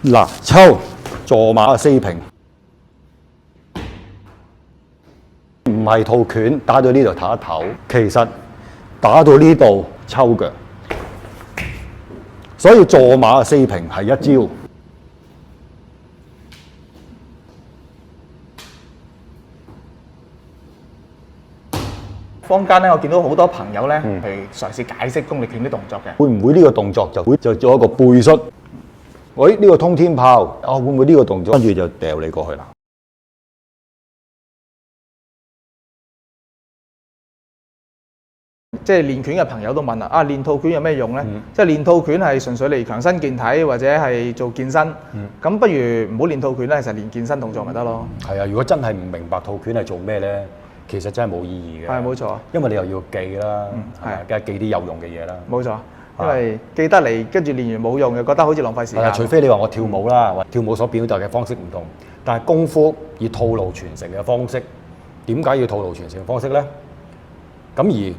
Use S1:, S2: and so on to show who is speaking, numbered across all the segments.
S1: 嗱，抽坐馬四平，唔係套拳打到呢度唞一唞，其實打到呢度抽腳，所以坐馬四平係一招。
S2: 坊間咧，我見到好多朋友咧，係嘗試解釋功力拳啲動作嘅。
S1: 會唔會呢個動作就做一個背摔？喂，呢個通天炮啊，會唔會呢個動作跟住就掉你過去啦？
S2: 即係練拳嘅朋友都問啦，練套拳有咩用咧？即係練套拳係純粹嚟強身健體或者係做健身。咁不如唔好練套拳咧，其實練健身動作咪得咯。
S1: 係啊，如果真係唔明白套拳係做咩咧，其實真係冇意義嘅。
S2: 係冇錯，
S1: 因為你又要記啦，梗係記啲有用嘅嘢啦。
S2: 冇錯，因為記得嚟跟住練完冇用，又覺得好似浪費時間。
S1: 除非你話我跳舞啦，或跳舞所表達嘅方式唔同，但係功夫以套路傳承嘅方式，點解要套路傳承嘅方式咧？咁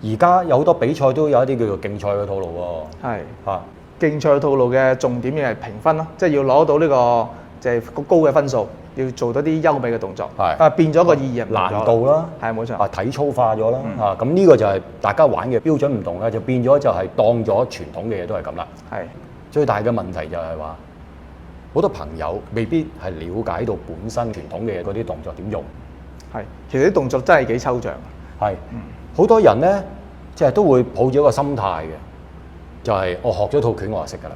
S1: 而家有好多比賽都有一啲叫做競賽嘅套路喎。係啊，
S2: 競賽套路嘅重點嘅係評分咯，即係要攞到呢個即係高嘅分數，要做到啲優美嘅動作。係變咗個意義
S1: 難度啦，
S2: 係冇錯。
S1: 體操化咗啦。咁呢個就係大家玩嘅標準唔同啦，就變咗就係當咗傳統嘅嘢都係咁啦。係最大嘅問題就係話，好多朋友未必係了解到本身傳統嘅嘢嗰啲動作點用。
S2: 係，其實啲動作真係幾抽象。係。
S1: 好多人咧，即係都會抱住一個心態嘅，就係我學咗套拳我就識㗎啦。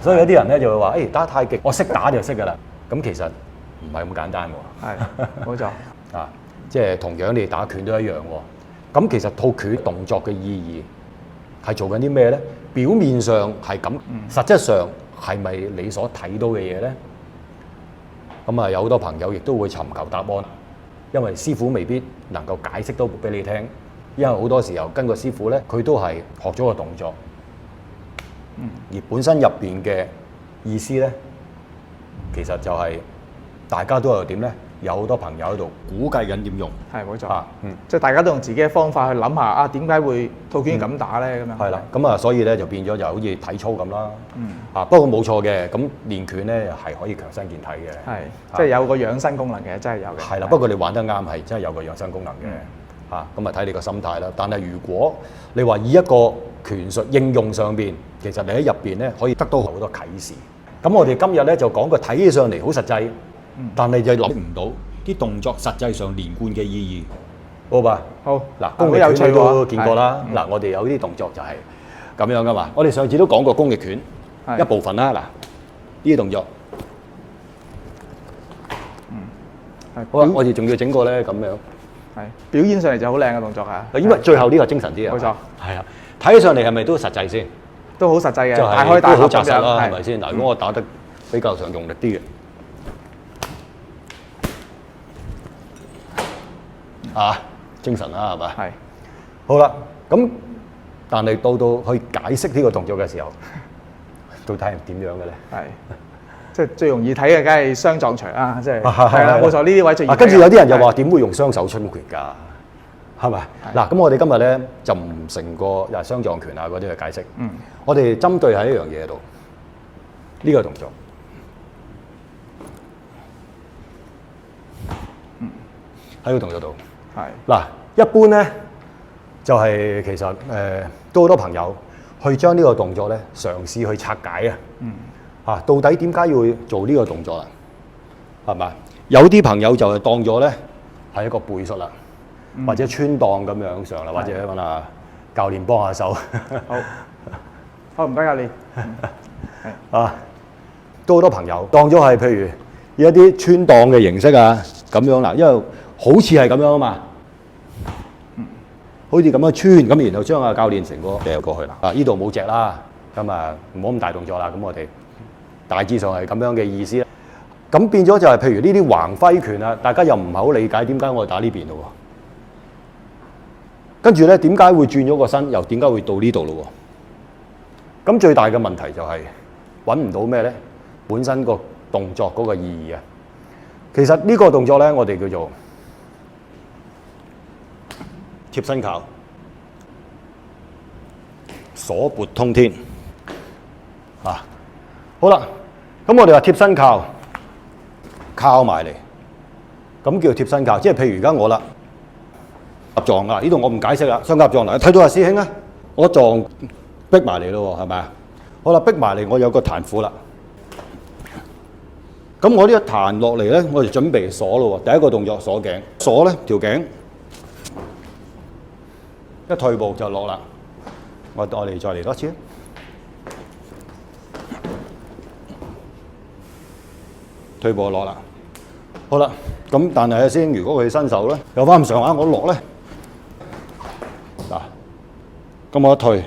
S1: 所以有啲人咧就會話：誒打太極，我識打就識㗎啦。咁其實唔係咁簡單喎。
S2: 係，冇錯。
S1: 啊，即係同樣你打拳都一樣喎。咁其實套拳動作嘅意義係做緊啲咩咧？表面上係咁，實質上係咪你所睇到嘅嘢咧？咁啊，有好多朋友亦都會尋求答案，因為師傅未必能夠解釋到俾你聽。因為好多時候跟個師傅咧，佢都係學咗個動作，而本身入邊嘅意思咧，其實就係大家都係點咧？有好多朋友喺度估計緊點用，
S2: 係冇錯。即係大家都用自己嘅方法去諗下點解會套拳咁打咧？咁樣係啦。
S1: 咁啊，所以咧就變咗就好似體操咁啦。不過冇錯嘅，咁練拳咧係可以強身健體嘅。係，即係有個養生功能嘅，真係有嘅。係啦，不過你玩得啱係真係有個養生功能嘅。咁啊睇你個心態啦。但係如果你話以一個拳術應用上邊，其實你喺入邊咧可以得到好多啟示。咁我哋今日咧就講個睇起上嚟好實際，但係就諗唔到啲動作實際上連貫嘅意義。好吧？好。嗱，功力拳你都見過啦。嗱，我哋有啲動作就係咁樣噶嘛。我哋上次都講過功力拳一部分啦。嗱，呢啲動作。好啦，我哋仲要整個咧咁樣。
S2: 係表演上嚟就好靚嘅動作啊！
S1: 因為最後呢個精神啲啊，冇錯，係啊，睇起上嚟係咪都實際先？
S2: 都好實際嘅，
S1: 大開大合咁樣，係咪先？嗱，如果我打得比較上用力啲嘅，精神啦，係咪？係。好啦，咁但係到去解釋呢個動作嘅時候，到底係點樣嘅咧？係。
S2: 即係最容易睇嘅，梗係雙撞牆啊！即係係啦，冇錯，呢啲位最易睇。
S1: 跟住有啲人又話點會用雙手春拳㗎？係咪？嗱，咁我哋今日咧就唔成個又雙撞拳啊嗰啲嘅解釋。我哋針對喺一樣嘢度，呢個動作。喺個動作度。係。嗱，一般咧就係其實都好多朋友去將呢個動作咧嘗試去拆解啊。到底點解要做呢個動作啊？係咪？有啲朋友就係當咗咧係一個背摔啦，或者穿檔咁樣上啦，或者揾下教練幫下手。
S2: 好，唔該教練。
S1: 都好多朋友當咗係譬如一啲穿檔嘅形式啊，咁樣啦，因為好似係咁樣啊嘛。好似咁樣穿咁，然後將阿教練成個掉過去啦。呢度冇隻啦，咁啊唔好咁大動作啦。咁我哋大致上係咁樣嘅意思啦。咁變咗就係譬如呢啲橫揮拳啊，大家又唔係好理解點解我哋打呢邊咯喎。跟住咧點解會轉咗個身，又點解會到呢度咯喎？咁最大嘅問題就係揾唔到咩咧？本身個動作嗰個意義啊。其實呢個動作咧，我哋叫做貼身靠，鎖撥通天。好啦。咁我哋話貼身靠，靠埋嚟，咁叫貼身靠。即係譬如而家我啦，甲狀啊，呢度我唔解釋啦。雙甲狀嗱，睇到啊師兄啊，我撞逼埋嚟咯喎，係咪啊？好啦，逼埋嚟，我有個彈褲啦。咁我呢一彈落嚟咧，我就準備鎖咯喎。第一個動作鎖頸，鎖咧條頸，一退步就落啦。我哋再嚟多次。退步落啦，好啦，咁但係師兄，如果佢伸手咧，有翻咁上下，我落咧，嗱，咁我一退，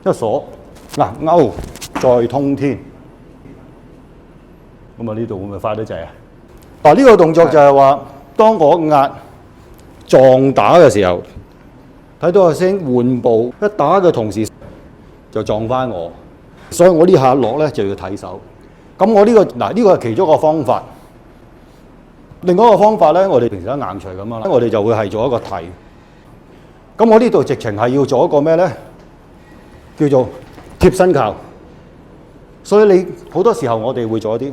S1: 一鎖，嗱勾，再通天，咁啊呢度會唔會快得滯啊？嗱呢個動作就係話，當我壓撞打嘅時候，睇到阿師兄換步一打嘅同時就撞翻我，所以我呢下落咧就要睇手。咁我呢個嗱呢個係其中一個方法，另外一個方法咧，我哋平時都硬錘咁樣啦，我哋就會係做一個提。咁我呢度直情係要做一個咩咧？叫做貼身靠。所以你好多時候我哋會做一啲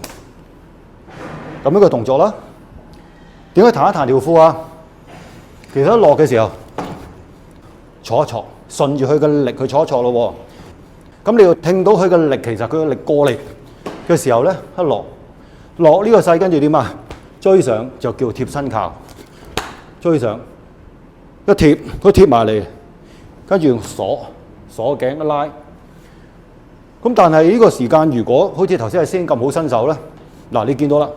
S1: 咁樣嘅動作啦。點解彈一彈條褲啊？其實一落嘅時候，挫一挫，順住佢嘅力去挫一挫咯喎。咁你要聽到佢嘅力，其實佢嘅力過嚟嘅時候咧，一落呢個勢，跟住點啊？追上就叫貼身靠，追上一貼，佢貼埋嚟，跟住鎖頸一拉。咁但係呢個時間，如果好似頭先係先咁好伸手咧，嗱你見到啦，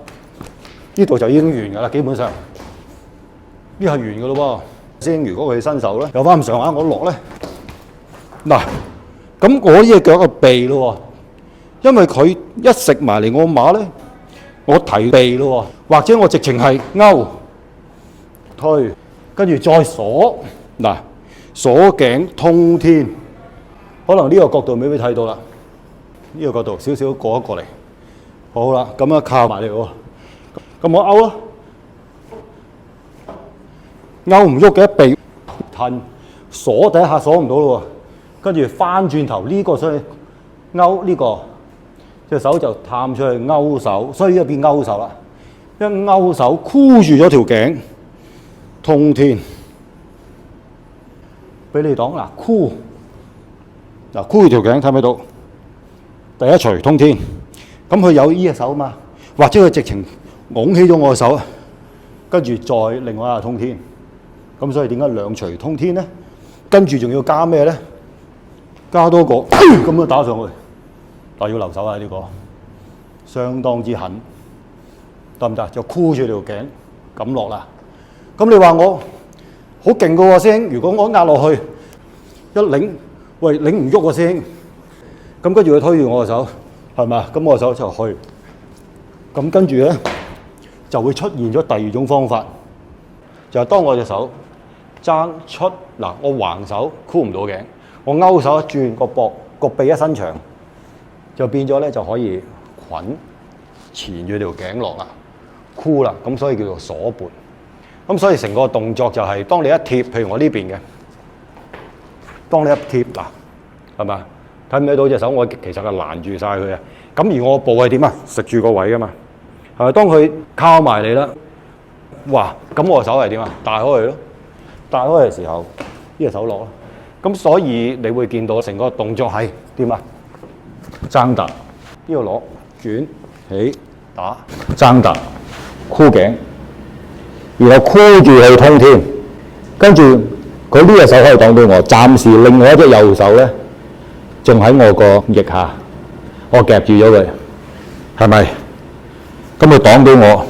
S1: 呢度就已經完㗎啦，基本上呢係完㗎咯喎。先如果佢伸手咧，有翻咁上下，我落咧，嗱咁我呢隻腳個避咯喎。因為佢一食埋嚟我馬咧，我提避咯喎，或者我直情係勾推，跟住再鎖嗱鎖頸通天，可能呢個角度未必睇到啦，呢個角度少少過一過嚟，好啦，咁樣靠埋嚟喎，咁我勾咯，勾唔喐嘅一避褪鎖第一下鎖唔到咯喎，跟住翻轉頭呢個所以勾呢個。隻手就探出去勾手，所以呢變勾手啦。一勾手箍住咗條頸，通天。俾你擋嗱箍，嗱箍住條頸睇唔睇到？第一錘通天，咁佢有呢隻手嘛？或者佢直情拱起咗我嘅手，跟住再另外一下通天。咁所以點解兩錘通天咧？跟住仲要加咩咧？加多個咁樣打上去。但要留手啊！呢個相當之狠，得唔得？就箍住條頸咁落啦。咁你話我好勁噶喎，師兄！如果我壓落去一擰，喂擰唔喐啊，師兄！咁跟住佢推住我嘅手，係咪啊？咁我嘅手就去。咁跟住咧就會出現咗第二種方法，就係當我隻手爭出嗱，我橫手箍唔到頸，我勾手一轉個膊個臂一伸長。就變咗咧，就可以捆纏住條頸落啦，箍啦，咁所以叫做鎖撥。咁所以成個動作就係當你一貼，譬如我呢邊嘅，當你一貼嗱，係咪？睇唔睇到隻手？我其實係攔住晒佢啊。咁而我個部係點啊？食住個位噶嘛。係咪？當佢靠埋嚟啦，哇！咁我手係點啊？大開佢咯，大開嘅時候，呢隻手落咯。咁所以你會見到成個動作係點啊？爭突，呢度攞轉起打爭突箍頸，然後箍住佢通天，跟住佢呢隻手可以擋到我，暫時另外一隻右手咧仲喺我個腋下，我夾住咗佢，係咪？咁佢擋到我，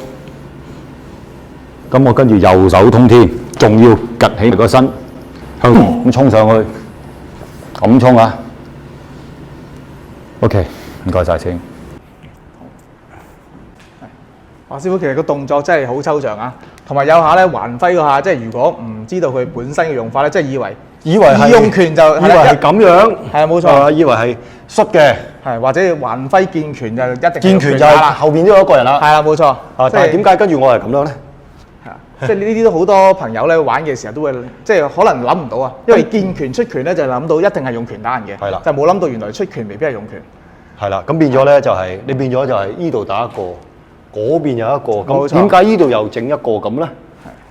S1: 咁我跟住右手通天，仲要趌起個身，咁衝上去，咁衝啊！OK， 唔該晒先。
S2: 華師傅其實個動作真係好抽象啊，同埋有下咧環揮嗰下，即係如果唔知道佢本身嘅用法咧，即係以為係用拳就
S1: 以為係咁樣，
S2: 係啊冇錯，
S1: 以為係摔嘅，
S2: 係或者環揮劍拳就一定
S1: 劍拳就係後邊都有一個人啦，
S2: 係啦冇錯。
S1: 但係點解跟住我係咁樣咧？
S2: 即係呢啲都好多朋友咧玩嘅時候都會即係可能諗唔到啊，因為見拳出拳咧就諗到一定係用拳打人嘅，
S1: 係啦，
S2: 就冇諗到原來出拳未必係用拳。
S1: 係啦，咁變咗咧就係你變咗就係呢度打一個，嗰邊有一個，咁點解呢度又整一個咁咧？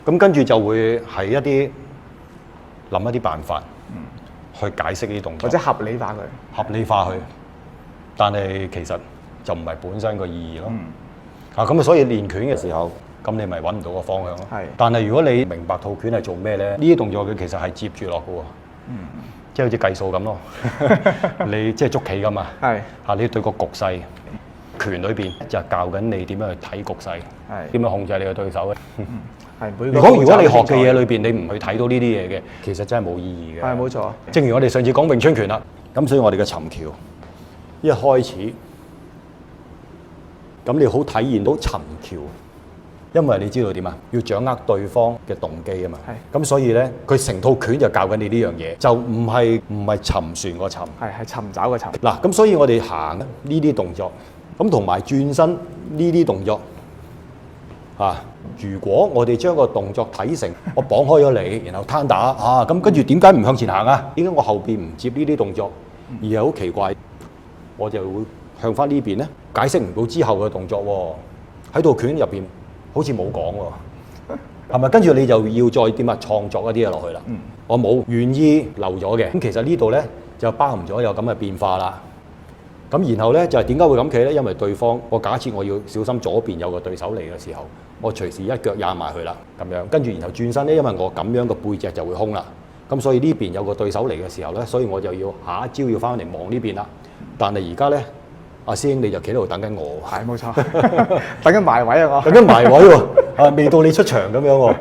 S1: 咁跟住就會係一啲諗一啲辦法去解釋呢啲動作，
S2: 或者合理化佢。
S1: 合理化佢，但係其實就唔係本身個意義咯。咁所以練拳嘅時候，咁你咪揾唔到個方向咯。但係如果你明白套拳係做咩咧，呢啲動作佢其實係接住落嘅喎。即係好似計數咁咯。你即係捉棋咁啊。你對個局勢。拳裏邊就係教緊你點樣去睇局勢，點樣控制你嘅對手嘅。如果你學嘅嘢裏邊你唔去睇到呢啲嘢嘅，其實真係冇意義嘅。
S2: 冇錯。
S1: 正如我哋上次講詠春拳啦，咁所以我哋嘅尋橋一開始，咁你好體現到尋橋，因為你知道點啊？要掌握對方嘅動機啊嘛。咁所以咧，佢成套拳就教緊你呢樣嘢，就唔係尋船個尋，
S2: 係尋找個尋。
S1: 嗱，咁所以我哋行呢啲動作。咁同埋轉身呢啲動作如果我哋將個動作睇成我綁開咗你，然後攤打咁跟住點解唔向前行啊？點解我後邊唔接呢啲動作，而係好奇怪，我就會向翻呢邊咧，解釋唔到之後嘅動作喎。喺套拳入邊好似冇講喎，係咪？跟住你就要再點啊創作一啲嘢落去啦。我冇願意漏咗嘅，咁其實呢度咧就包含咗有咁嘅變化啦。咁然後咧就係點解會咁企咧？因為對方，我假設我要小心左邊有個對手嚟嘅時候，我隨時一腳踩埋去啦，咁樣跟住然後轉身咧，因為我咁樣個背脊就會空啦。咁所以呢邊有個對手嚟嘅時候咧，所以我就要下一招要翻嚟望呢邊啦。但係而家咧，阿師兄你就企喺度等緊我。係冇錯，等緊埋位啊我。等緊埋位喎，未到你出場咁樣喎。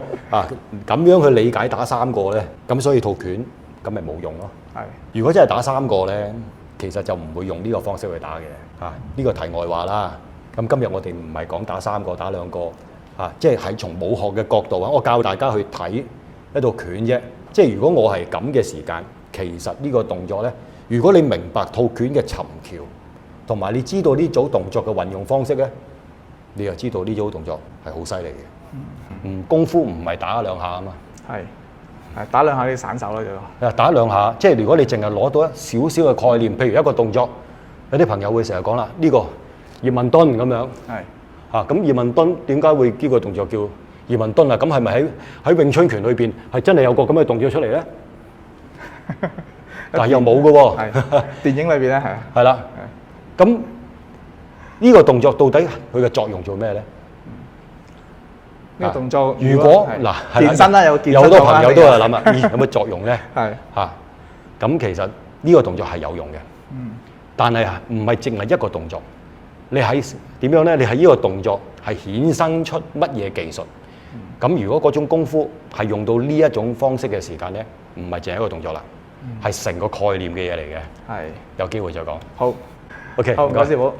S1: 咁樣去理解打三個咧，咁所以套拳咁咪冇用咯。如果真係打三個咧。其實就唔會用呢個方式去打嘅，呢個題外話啦。咁今日我哋唔係講打三個打兩個，即係從武學嘅角度我教大家去睇一套拳啫。即係如果我係咁嘅時間，其實呢個動作呢，如果你明白套拳嘅尋橋，同埋你知道呢組動作嘅運用方式呢，你就知道呢組動作係好犀利嘅。功夫唔係打一兩下啊嘛。
S2: 打兩下你散手啦就。打
S1: 兩下，即係如果你淨係攞到一少少嘅概念，譬如一個動作，有啲朋友會成日講啦，呢個葉問蹲咁樣。咁葉問蹲點解會呢個動作叫葉問蹲啊？咁係咪喺詠春拳裏邊係真係有個咁嘅動作出嚟咧？但係又冇嘅喎。
S2: 電影裏邊咧係
S1: 啦。咁呢個動作到底佢嘅作用做咩咧？
S2: 呢個動作，
S1: 如果
S2: 健身啦，有健身。
S1: 有好多朋友都係諗啊，有乜作用咧？咁其實呢個動作係有用嘅。但係唔係淨係一個動作。你喺點樣咧？你喺呢個動作係衍生出乜嘢技術？咁如果嗰種功夫係用到呢一種方式嘅時間咧，唔係淨係一個動作啦，係成個概念嘅嘢嚟嘅。有機會再講。
S2: 好。
S1: OK，
S2: 好，唔該師傅。